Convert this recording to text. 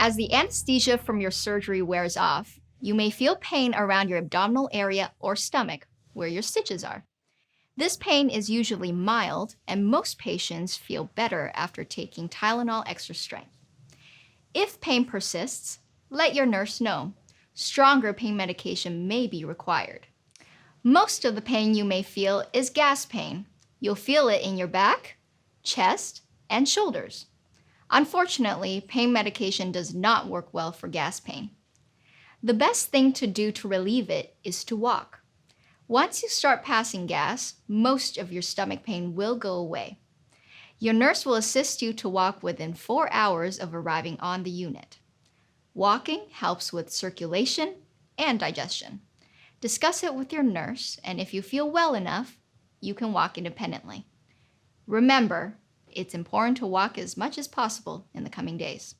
As the anesthesia from your surgery wears off, you may feel pain around your abdominal area or stomach, where your stitches are. This pain is usually mild, and most patients feel better after taking Tylenol Extra Strength. If pain persists, let your nurse know. Stronger pain medication may be required. Most of the pain you may feel is gas pain. You'll feel it in your back, chest, and shoulders. Unfortunately, pain medication does not work well for gas pain. The best thing to do to relieve it is to walk. Once you start passing gas, most of your stomach pain will go away. Your nurse will assist you to walk within 4 hours of arriving on the unit. Walking helps with circulation and digestion. Discuss it with your nurse, and if you feel well enough, you can walk independently. Remember, it's important to walk as much as possible in the coming days.